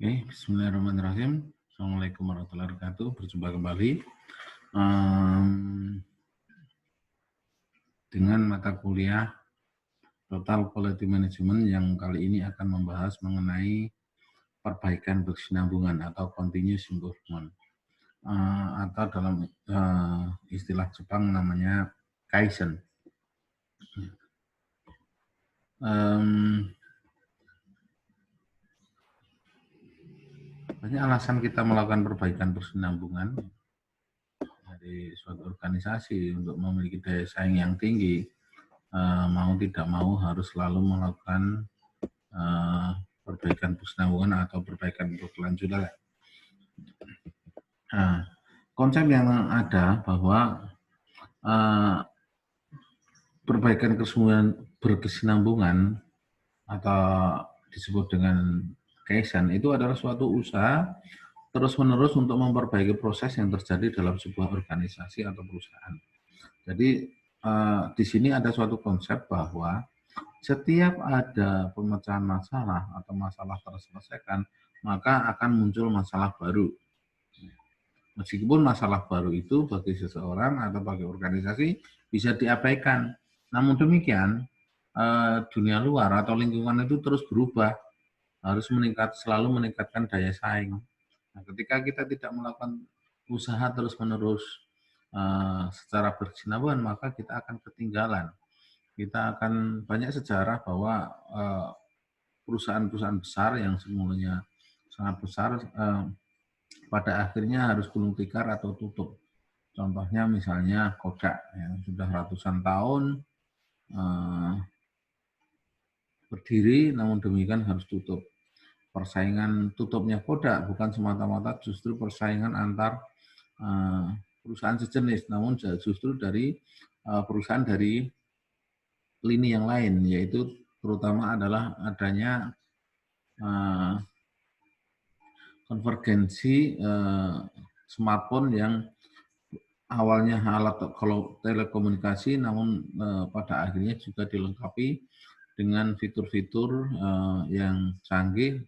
Oke, bismillahirrahmanirrahim. Assalamualaikum warahmatullahi wabarakatuh. Berjumpa kembali dengan mata kuliah Total Quality Management yang kali ini akan membahas mengenai perbaikan berkesinambungan atau continuous improvement, atau dalam istilah Jepang namanya Kaizen. Banyak alasan kita melakukan perbaikan berkesinambungan dari suatu organisasi untuk memiliki daya saing yang tinggi. Mau tidak mau harus selalu melakukan perbaikan berkesinambungan atau perbaikan berkelanjutan. Konsep yang ada bahwa perbaikan berkesinambungan atau disebut dengan Kaizen itu adalah suatu usaha terus-menerus untuk memperbaiki proses yang terjadi dalam sebuah organisasi atau perusahaan. Jadi di sini ada suatu konsep bahwa setiap ada pemecahan masalah atau masalah terselesaikan, maka akan muncul masalah baru. Meskipun masalah baru itu bagi seseorang atau bagi organisasi bisa diabaikan. Namun demikian, dunia luar atau lingkungan itu terus berubah, harus selalu meningkatkan daya saing. Nah, ketika kita tidak melakukan usaha terus-menerus secara berkesinambungan, maka kita akan ketinggalan. Kita akan banyak sejarah bahwa perusahaan-perusahaan besar yang semulanya sangat besar pada akhirnya harus gulung tikar atau tutup. Contohnya misalnya Kodak yang sudah ratusan tahun berdiri, namun demikian harus tutup. Persaingan tutupnya Kodak bukan semata-mata justru persaingan antar perusahaan sejenis, namun justru dari perusahaan dari lini yang lain, yaitu terutama adalah adanya konvergensi smartphone yang awalnya alat telekomunikasi, namun pada akhirnya juga dilengkapi dengan fitur-fitur yang canggih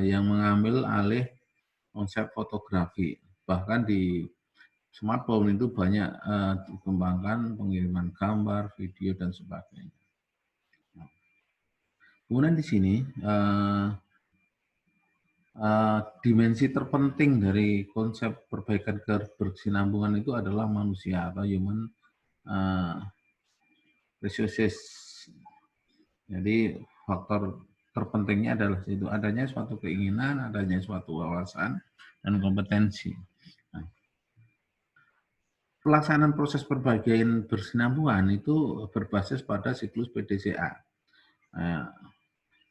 yang mengambil alih konsep fotografi. Bahkan di smartphone itu banyak dikembangkan pengiriman gambar, video, dan sebagainya. Kemudian di sini dimensi terpenting dari konsep perbaikan berkesinambungan itu adalah manusia atau human resources. Jadi faktor terpentingnya adalah itu adanya suatu keinginan, adanya suatu wawasan, dan kompetensi. Nah, pelaksanaan proses perbaikan berkesinambungan itu berbasis pada siklus PDCA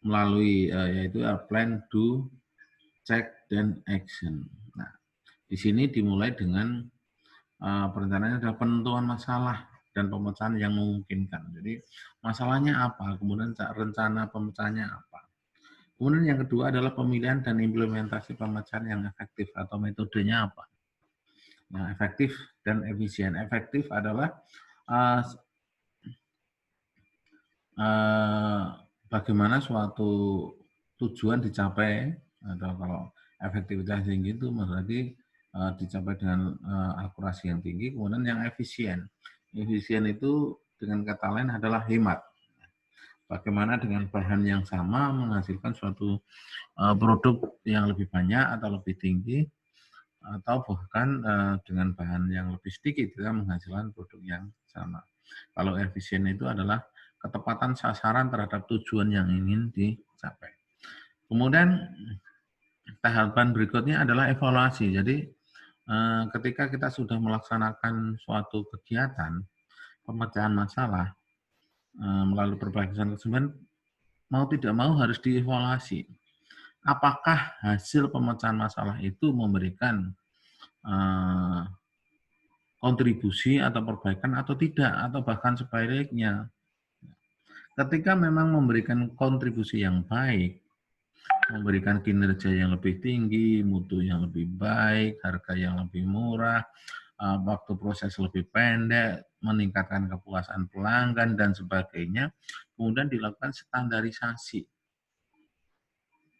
melalui yaitu plan, do, check, dan action. Nah, di sini dimulai dengan perencanaan adalah penentuan masalah dan pemecahan yang memungkinkan. Jadi masalahnya apa, kemudian rencana pemecahannya apa. Kemudian yang kedua adalah pemilihan dan implementasi pemecahan yang efektif atau metodenya apa. Nah, efektif dan efisien. Efektif adalah bagaimana suatu tujuan dicapai, atau kalau efektivitas tinggi itu berarti dicapai dengan akurasi yang tinggi. Kemudian yang efisien. Efisien itu dengan kata lain adalah hemat. Bagaimana dengan bahan yang sama menghasilkan suatu produk yang lebih banyak atau lebih tinggi, atau bahkan dengan bahan yang lebih sedikit kita menghasilkan produk yang sama. Kalau efisien itu adalah ketepatan sasaran terhadap tujuan yang ingin dicapai. Kemudian tahapan berikutnya adalah evaluasi. Jadi ketika kita sudah melaksanakan suatu kegiatan pemecahan masalah melalui perbaikan tersebut, mau tidak mau harus dievaluasi. Apakah hasil pemecahan masalah itu memberikan kontribusi atau perbaikan atau tidak, atau bahkan sebaliknya. Ketika memang memberikan kontribusi yang baik, memberikan kinerja yang lebih tinggi, mutu yang lebih baik, harga yang lebih murah, waktu proses lebih pendek, meningkatkan kepuasan pelanggan, dan sebagainya, kemudian dilakukan standarisasi.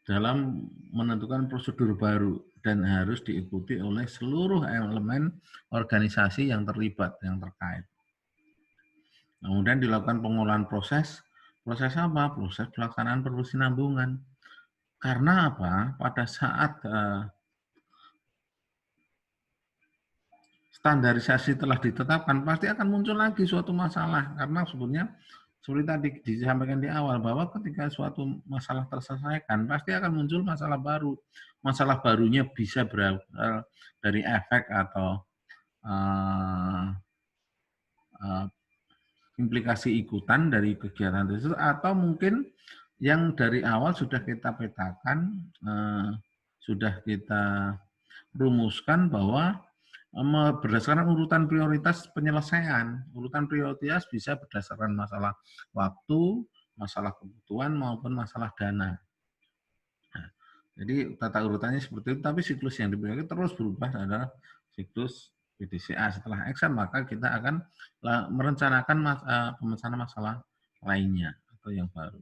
dalam menentukan prosedur baru dan harus diikuti oleh seluruh elemen organisasi yang terlibat, yang terkait. Kemudian dilakukan pengolahan proses. Proses apa? Proses pelaksanaan perkesinambungan. Karena apa? Pada saat standarisasi telah ditetapkan, pasti akan muncul lagi suatu masalah. Karena sebetulnya seperti tadi disampaikan di awal, bahwa ketika suatu masalah terselesaikan, pasti akan muncul masalah baru. Masalah barunya bisa berasal dari efek atau implikasi ikutan dari kegiatan tersebut, atau mungkin yang dari awal sudah kita petakan, sudah kita rumuskan bahwa berdasarkan urutan prioritas penyelesaian. Urutan prioritas bisa berdasarkan masalah waktu, masalah kebutuhan, maupun masalah dana. Nah, jadi tata urutannya seperti itu, tapi siklus yang dimiliki terus berubah adalah siklus PDCA. Setelah action, maka kita akan merencanakan pemecahan masalah lainnya atau yang baru.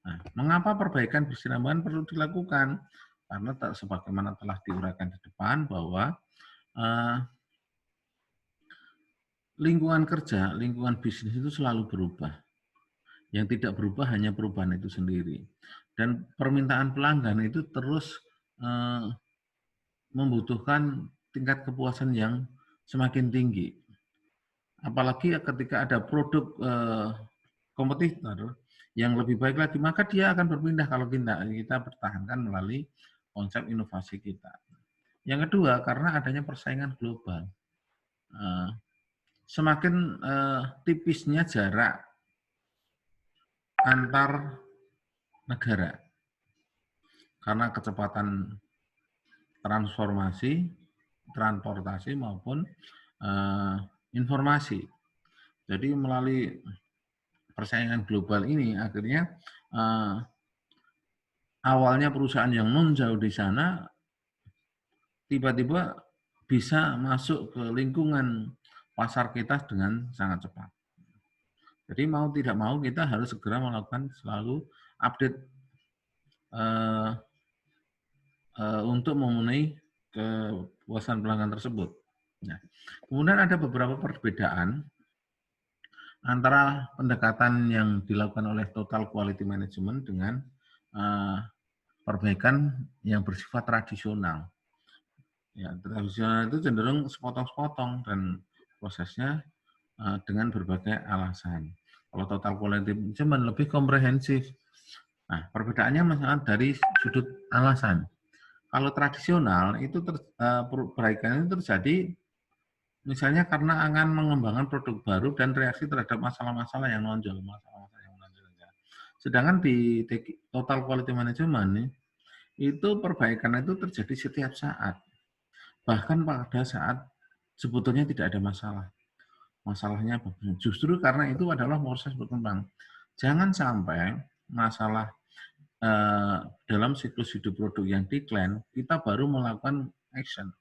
Nah, mengapa perbaikan berkesinambungan perlu dilakukan? Karena sebagaimana telah diuraikan di depan bahwa lingkungan kerja, lingkungan bisnis itu selalu berubah. Yang tidak berubah hanya perubahan itu sendiri. Dan permintaan pelanggan itu terus membutuhkan tingkat kepuasan yang semakin tinggi. Apalagi ketika ada produk kompetitor yang lebih baik lagi, maka dia akan berpindah kalau kita pertahankan melalui konsep inovasi kita. Yang kedua, karena adanya persaingan global. Semakin tipisnya jarak antar negara karena kecepatan transformasi, transportasi maupun informasi. Jadi melalui persaingan global ini akhirnya awalnya perusahaan yang non jauh di sana tiba-tiba bisa masuk ke lingkungan pasar kita dengan sangat cepat. Jadi mau tidak mau kita harus segera melakukan selalu update untuk memenuhi kepuasan pelanggan tersebut. Nah, kemudian ada beberapa perbedaan antara pendekatan yang dilakukan oleh Total Quality Management dengan perbaikan yang bersifat tradisional. Ya, tradisional itu cenderung sepotong-sepotong dan prosesnya dengan berbagai alasan. Kalau Total Quality Management lebih komprehensif. Nah, perbedaannya misalnya dari sudut alasan. Kalau tradisional itu perbaikan itu terjadi misalnya karena akan mengembangkan produk baru dan reaksi terhadap masalah-masalah yang menonjol. Sedangkan di Total Quality Management itu perbaikan itu terjadi setiap saat. Bahkan pada saat sebetulnya tidak ada masalah. Masalahnya justru karena itu adalah proses berkembang. Jangan sampai masalah dalam siklus hidup produk yang decline, kita baru melakukan action.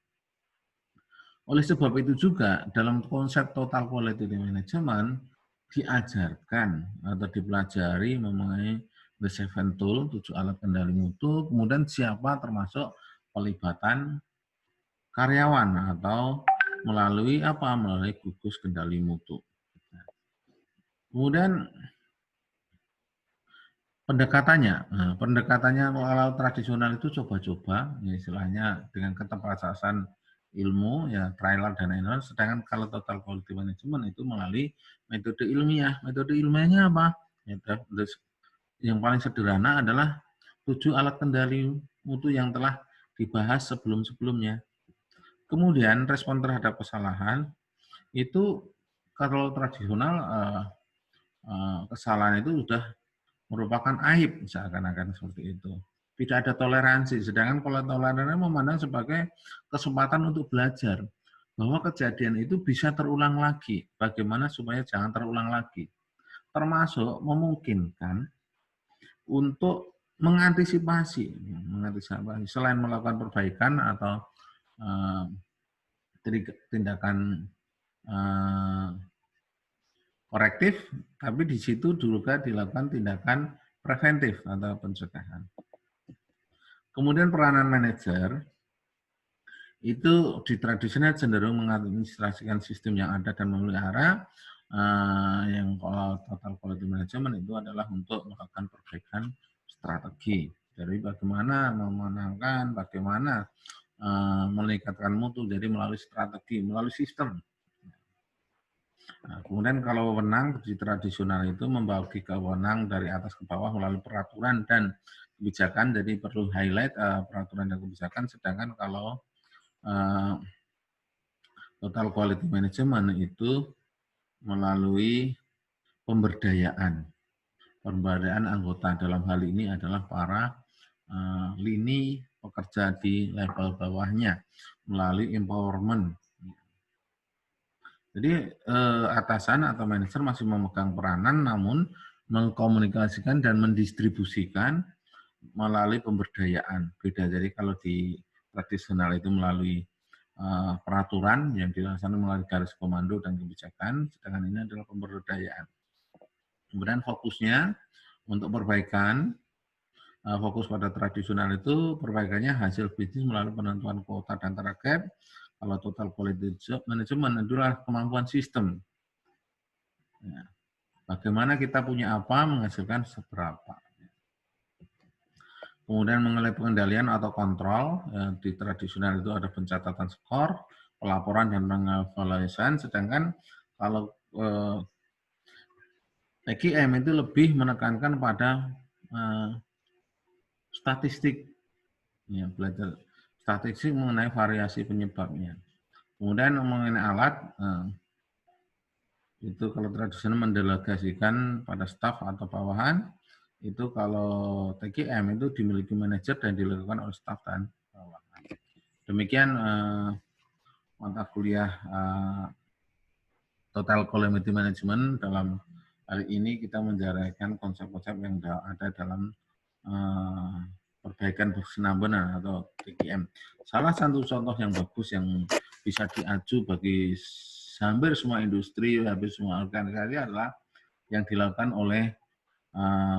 Oleh sebab itu juga dalam konsep Total Quality Management diajarkan atau dipelajari mengenai The Seven Tool, 7 alat kendali mutu, kemudian siapa termasuk pelibatan karyawan atau melalui apa? Melalui gugus kendali mutu. Kemudian pendekatannya kalau tradisional itu coba-coba, ya istilahnya dengan keterbatasan ilmu, ya trial dan error. Sedangkan kalau Total Quality Management itu melalui metode ilmiah. Metode ilmiahnya apa? Yang paling sederhana adalah 7 alat kendali mutu yang telah dibahas sebelum-sebelumnya. Kemudian respon terhadap kesalahan itu kalau tradisional kesalahan itu sudah merupakan aib, seakan-akan seperti itu. Tidak ada toleransi, sedangkan kalau toleransi memandang sebagai kesempatan untuk belajar bahwa kejadian itu bisa terulang lagi. Bagaimana supaya jangan terulang lagi? Termasuk memungkinkan untuk mengantisipasi selain melakukan perbaikan atau tindakan korektif, tapi di situ juga dilakukan tindakan preventif atau pencegahan. Kemudian peranan manajer itu di tradisional cenderung mengadministrasikan sistem yang ada dan memelihara. Yang kalau total quality management itu adalah untuk melakukan perbaikan strategi. Jadi bagaimana memenangkan, bagaimana meningkatkan mutu, jadi melalui strategi, melalui sistem. Nah, kemudian kalau wewenang di tradisional itu membagi kewenang dari atas ke bawah melalui peraturan dan kebijakan, jadi perlu highlight peraturan dan kebijakan, sedangkan kalau total quality management itu melalui pemberdayaan. Pemberdayaan anggota dalam hal ini adalah para lini pekerja di level bawahnya melalui empowerment. Jadi atasan atau manajer masih memegang peranan, namun mengkomunikasikan dan mendistribusikan melalui pemberdayaan. Beda, jadi kalau di tradisional itu melalui peraturan yang dilaksanakan melalui garis komando dan kebijakan, sedangkan ini adalah pemberdayaan. Kemudian fokusnya untuk perbaikan, fokus pada tradisional itu perbaikannya hasil bisnis melalui penentuan kuota dan target. Kalau total quality management adalah kemampuan sistem. Ya. Bagaimana kita punya apa, menghasilkan seberapa. Kemudian mengenai pengendalian atau kontrol, di tradisional itu ada pencatatan skor, pelaporan dan pengevaluasian, sedangkan kalau TQM itu lebih menekankan pada statistik, ya, belajar statistik mengenai variasi penyebabnya. Kemudian mengenai alat, itu kalau tradisional mendelegasikan pada staf atau bawahan, itu kalau TQM itu dimiliki manajer dan dilakukan oleh staf dan bawahan. Demikian mata kuliah Total Quality Management. Dalam hari ini kita menjarakan konsep-konsep yang ada dalam perbaikan berkesinambungan atau TQM. Salah satu contoh yang bagus yang bisa diaju bagi hampir semua industri, hampir semua organisasi adalah yang dilakukan oleh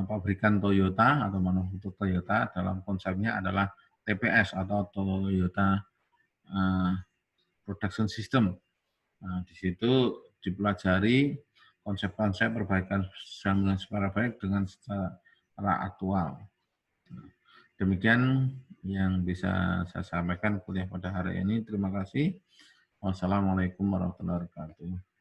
pabrikan Toyota atau manufaktur Toyota. Dalam konsepnya adalah TPS atau Toyota Production System. Nah, di situ dipelajari konsep-konsep perbaikan secara baik dengan secara aktual. Demikian yang bisa saya sampaikan kuliah pada hari ini. Terima kasih. Wassalamualaikum warahmatullahi wabarakatuh.